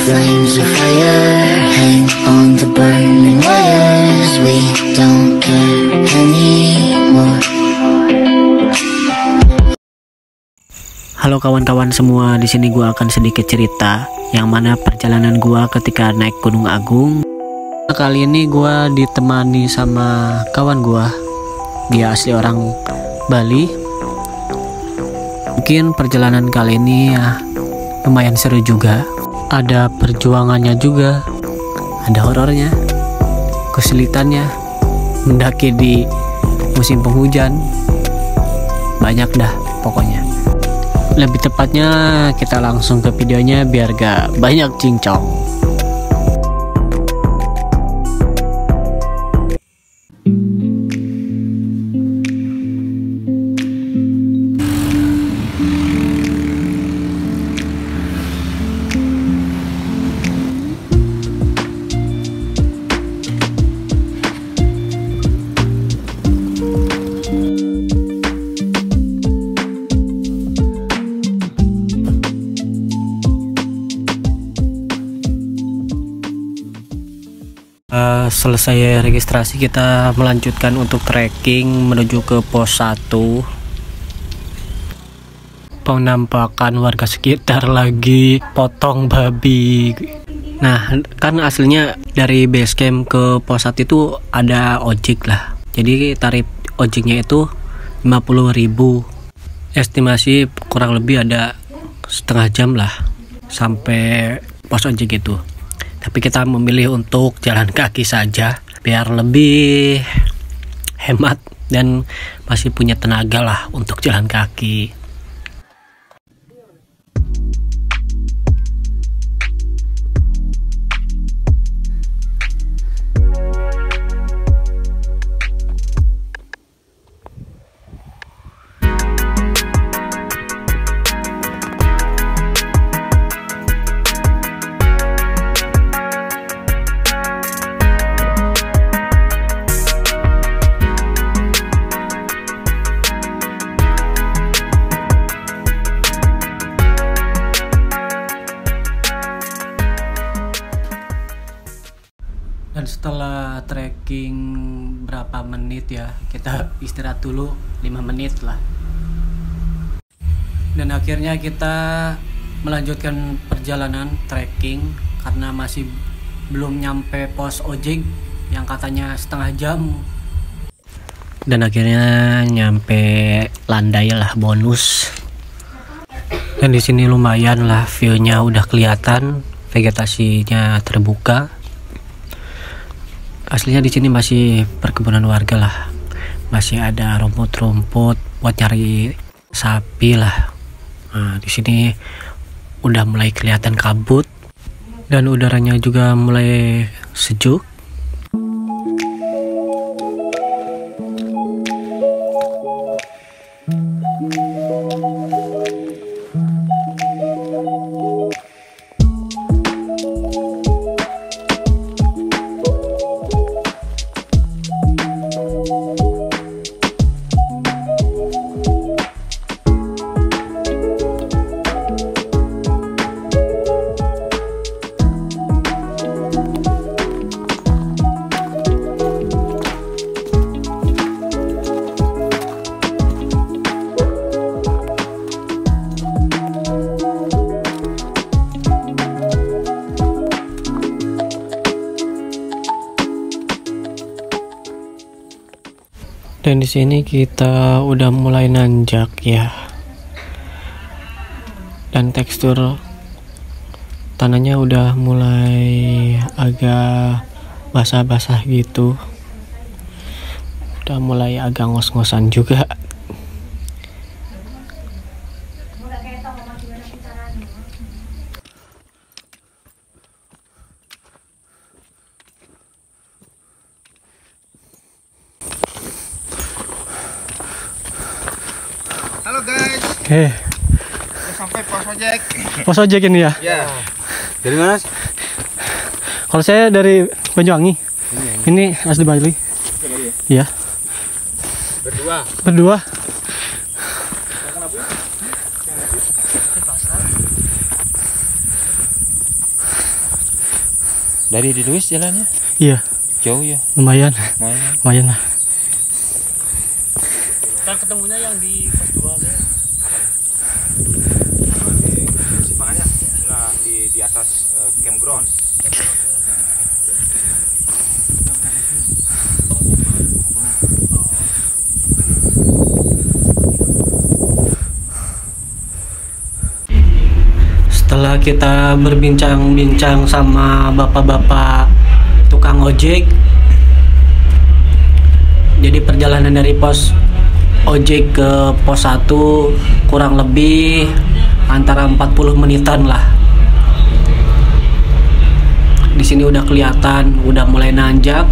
Flames of fire hang on the burning wires. We don't care anymore. Halo kawan-kawan semua, di sini gua akan sedikit cerita yang mana perjalanan gua ketika naik Gunung Agung. Kali ini gua ditemani sama kawan gua. Dia asli orang Bali. Mungkin perjalanan kali ini ya lumayan seru juga. Ada perjuangannya juga, ada horornya, kesulitannya, mendaki di musim penghujan, banyak dah pokoknya. Lebih tepatnya kita langsung ke videonya biar gak banyak cincong. Selesai registrasi, kita melanjutkan untuk trekking menuju ke pos 1. Penampakan warga sekitar lagi potong babi. Nah, kan aslinya dari base camp ke pos 1 itu ada ojek lah. Jadi tarif ojeknya itu 50.000. Estimasi kurang lebih ada setengah jam lah sampai pos ojek itu. Tapi kita memilih untuk jalan kaki saja biar lebih hemat dan masih punya tenaga lah untuk jalan kaki. Dan setelah trekking berapa menit ya, kita istirahat dulu 5 menit lah. Dan akhirnya kita melanjutkan perjalanan trekking karena masih belum nyampe pos ojek yang katanya setengah jam. Dan akhirnya nyampe Landai lah, bonus. Dan di sini lumayan lah view-nya udah kelihatan, vegetasinya terbuka. Aslinya di sini masih perkebunan warga lah, masih ada rumput-rumput buat nyari sapi lah. Nah, di sini udah mulai kelihatan kabut dan udaranya juga mulai sejuk. Dan di sini kita udah mulai nanjak ya. Dan tekstur tanahnya udah mulai agak basah-basah gitu. Udah mulai agak ngos-ngosan juga. Halo guys. Oke. Udah sampai pos ojek. Pos ojek ini ya? Ya. Dari mana? Kalau saya dari Banyuwangi. Ini asli Bali. Iya. Berdua. Dari di Luis jalannya Iya, jauh ya. lumayan. Lumayan. Lumayan lah. Dan ketemunya yang di pos 2 ya. Di persimpangannya enggak di atas campground. Setelah kita berbincang-bincang sama bapak-bapak tukang ojek, jadi perjalanan dari pos ojek ke pos 1 kurang lebih antara 40 menitan lah. Di sini udah kelihatan udah mulai nanjak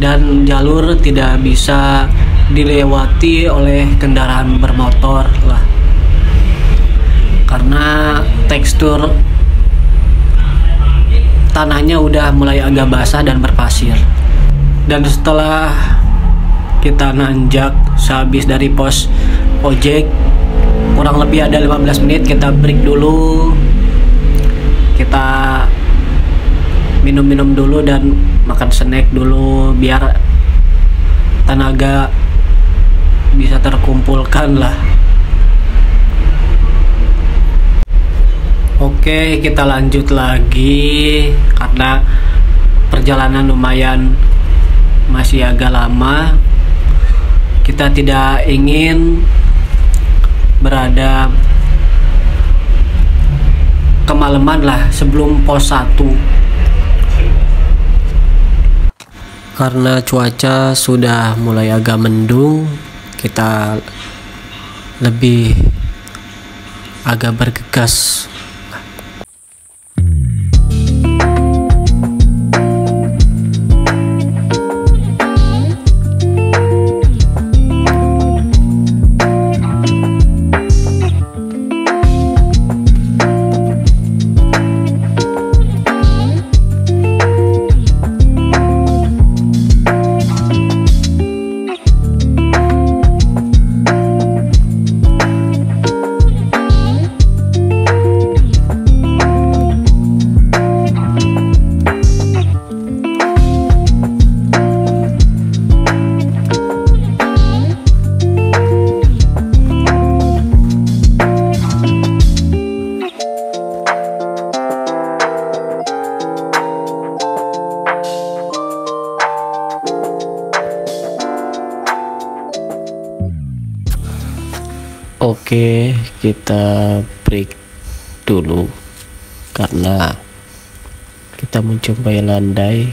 dan jalur tidak bisa dilewati oleh kendaraan bermotor lah. Karena tekstur tanahnya udah mulai agak basah dan berpasir. Dan setelah kita nanjak sehabis dari pos ojek kurang lebih ada 15 menit, kita break dulu, kita minum-minum dulu dan makan snack dulu biar tenaga bisa terkumpulkan lah. Oke, kita lanjut lagi karena perjalanan lumayan masih agak lama. Kita tidak ingin berada kemalaman lah sebelum pos 1. Karena cuaca sudah mulai agak mendung, kita lebih agak bergegas. Oke, kita break dulu karena kita mencobai landai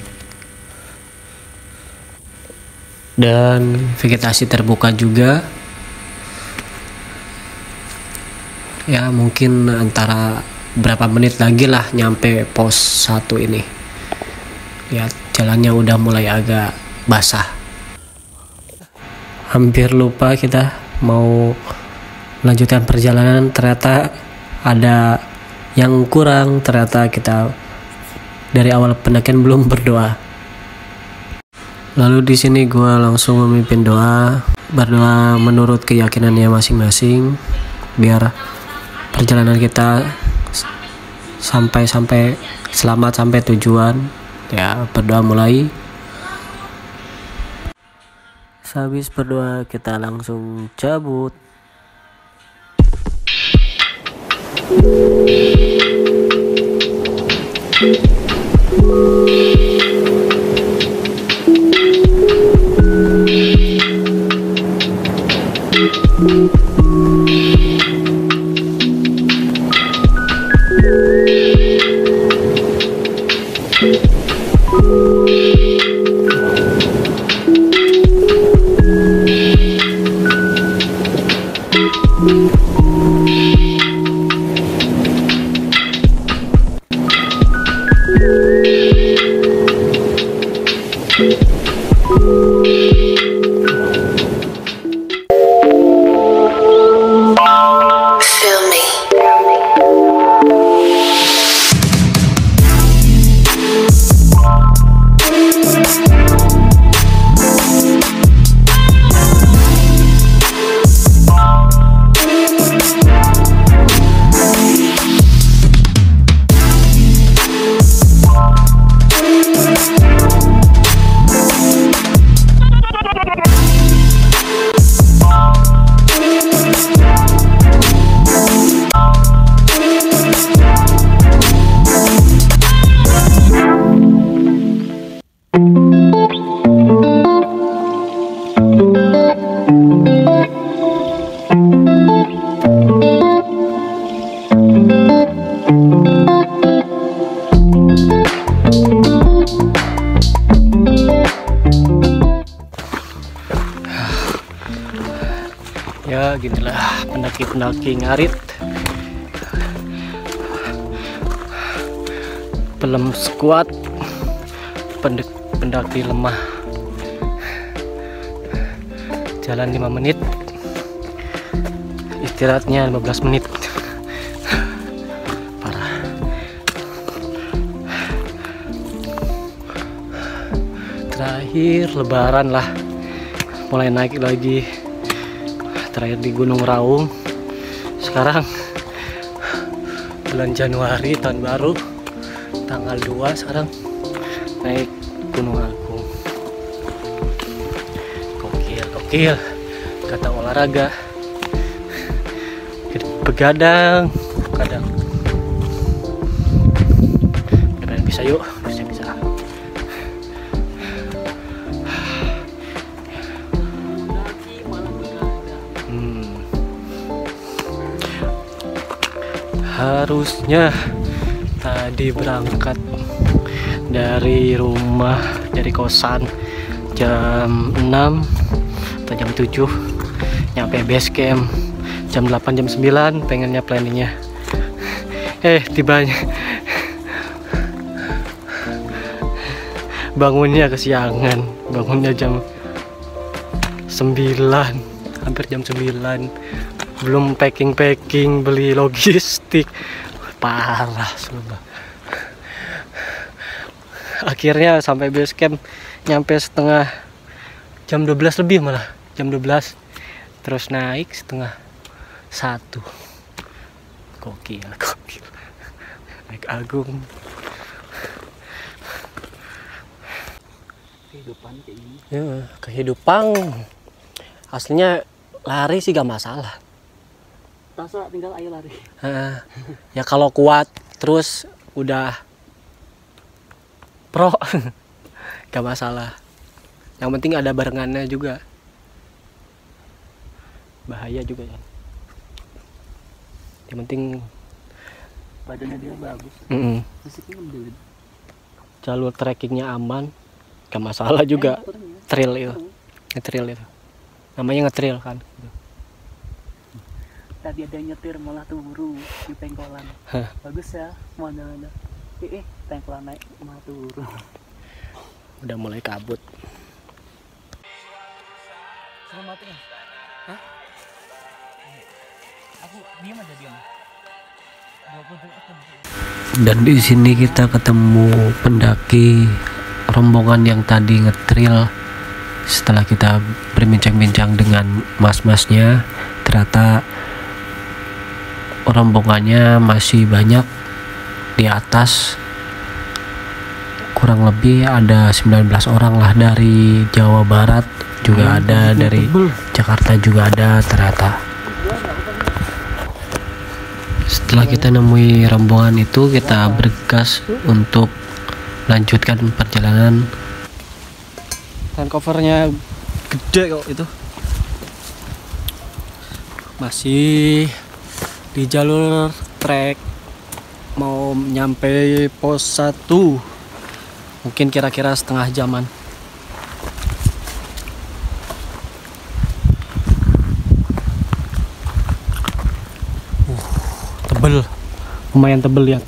dan vegetasi terbuka juga. Ya mungkin antara berapa menit lagi lah nyampe pos 1 ini. Lihat jalannya udah mulai agak basah. Hampir lupa kita mau melanjutkan perjalanan, ternyata ada yang kurang. Ternyata kita dari awal pendakian belum berdoa. Lalu di sini gue langsung memimpin doa, berdoa menurut keyakinannya masing-masing biar perjalanan kita sampai selamat sampai tujuan. Ya, berdoa mulai. Habis berdoa kita langsung cabut. pendaki ngarit, belum squat, pendaki lemah. Jalan 5 menit, istirahatnya 15 menit. Parah. Terakhir lebaran lah, mulai naik lagi. Terakhir di Gunung Raung. Sekarang bulan Januari tahun baru, tanggal 2 sekarang naik Gunung Agung. Gokil, kata olahraga. Begadang. Benar bisa yuk, bisa. Harusnya tadi berangkat dari rumah, dari kosan jam 6 atau jam 7, nyampe base camp jam 8 jam 9, pengennya planningnya tibanya bangunnya kesiangan, bangunnya jam 9, hampir jam 9, belum packing beli logistik, parah sumpah. Akhirnya sampai base camp nyampe setengah jam 12 lebih, malah jam 12, terus naik setengah 1. Gokil naik Agung. Kehidupan kayak gini. Ya, kehidupan aslinya lari sih gak masalah. Rasa tinggal ayo lari. Ya kalau kuat terus udah pro gak masalah. Yang penting ada barengannya juga. Bahaya juga ya. Yang penting Badannya dia bagus. Fisiknya mendelin. jalur trekkingnya aman, gak masalah juga. Trail itu, nge-trail itu. Namanya nge-trail kan. Tadi ada yang nyetir malah turun di pengkolan. Bagus ya, mana-mana. Pengkolan naik malah turun. Udah mulai kabut. Suruh mati kan? Hah? Aku diam aja diam. 20 detik aja. Dan di sini kita ketemu pendaki rombongan yang tadi nge-trail. Setelah kita berbincang-bincang dengan mas-masnya, ternyata rombongannya masih banyak di atas. Kurang lebih ada 19 orang lah dari Jawa Barat, juga ada dari Jakarta juga ada ternyata. Setelah kita nemui rombongan itu, kita bergegas untuk melanjutkan perjalanan. Hand covernya gede kok itu. Masih di jalur trek mau nyampe pos 1, mungkin kira-kira setengah jaman. Tebel, lumayan tebel ya.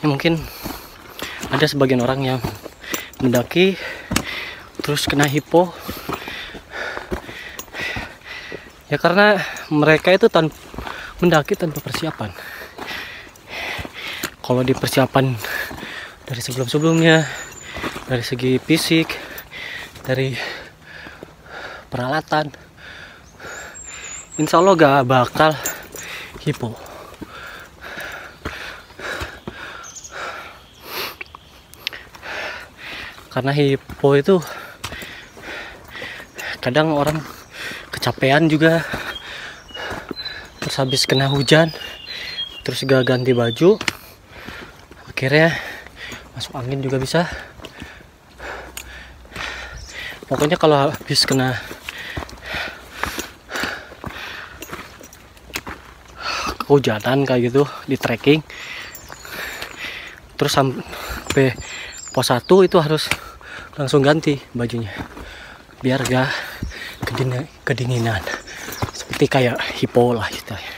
Ya mungkin ada sebagian orang yang mendaki terus kena hipo ya, karena mereka itu mendaki tanpa persiapan. Kalau di persiapan dari sebelum-sebelumnya, dari segi fisik, dari peralatan, insya Allah gak bakal hipo. Karena hipo itu kadang orang kecapean juga, terus habis kena hujan, terus gak ganti baju, akhirnya masuk angin juga bisa. Pokoknya kalau habis kena kehujanan kayak gitu di trekking. Terus sampai pos 1 itu harus langsung ganti bajunya biar gak kedinginan, seperti kayak hipo lah gitu ya.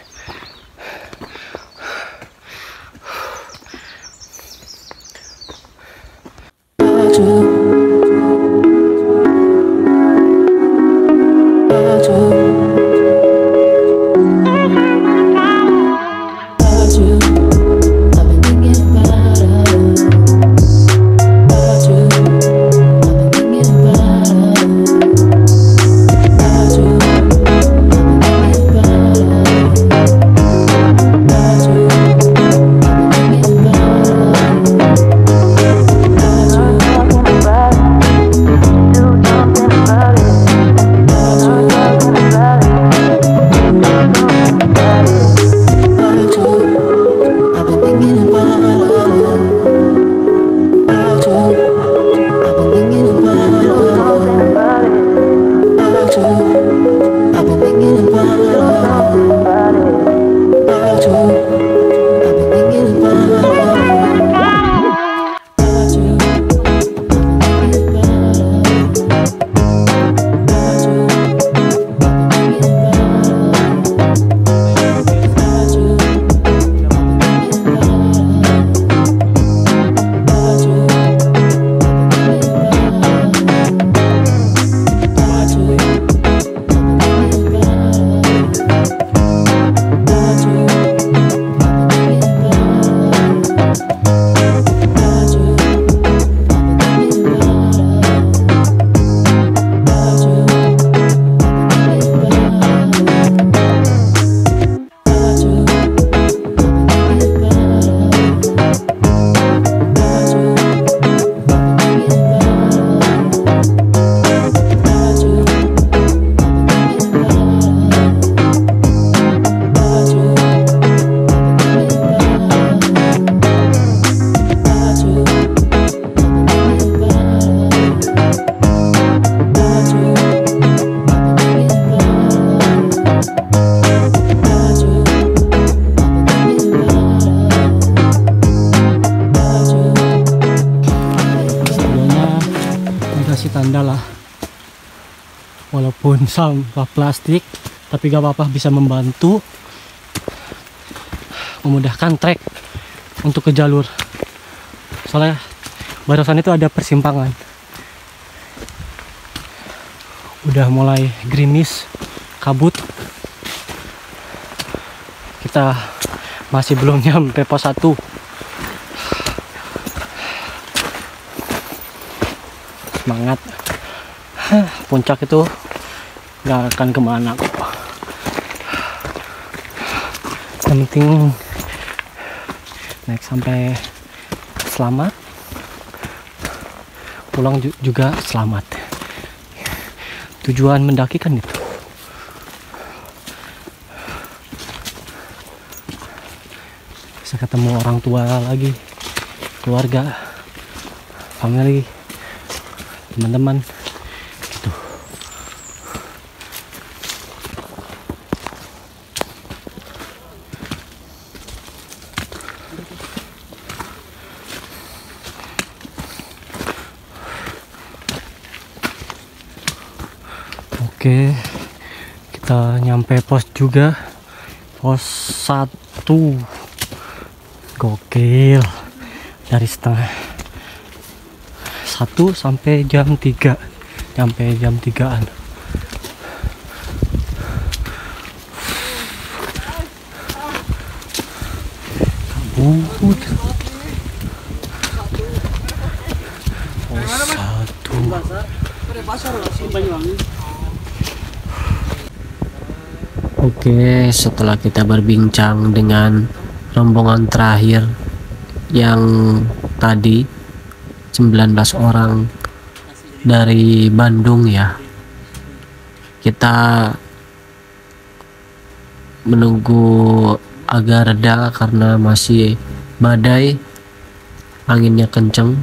Tanda lah, walaupun sampah plastik tapi gak apa-apa, bisa membantu memudahkan trek untuk ke jalur. Soalnya barusan itu ada persimpangan, udah mulai gerimis, kabut. Kita masih belum nyampe pos 1. Semangat. Puncak itu gak akan kemana kok. Yang penting naik sampai selamat, pulang juga selamat. Tujuan mendaki kan itu. Bisa ketemu orang tua lagi, keluarga, family, teman-teman gitu. Oke, kita nyampe pos juga, pos 1. Gokil, dari setengah 1 sampai jam 3, sampai jam 3-an. Kabut. Pos 1. Oke, setelah kita berbincang dengan rombongan terakhir yang tadi 19 orang dari Bandung ya, kita menunggu agak reda karena masih badai, anginnya kenceng.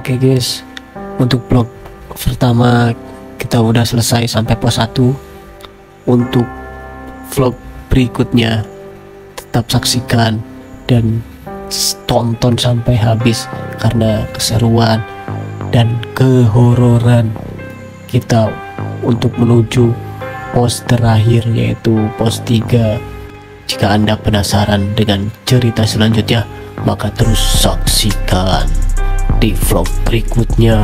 Oke guys, untuk vlog pertama kita udah selesai sampai pos 1. Untuk vlog berikutnya tetap saksikan dan tonton sampai habis, karena keseruan dan kehororan kita untuk menuju pos terakhir, yaitu pos 3. Jika Anda penasaran dengan cerita selanjutnya, maka terus saksikan di vlog berikutnya.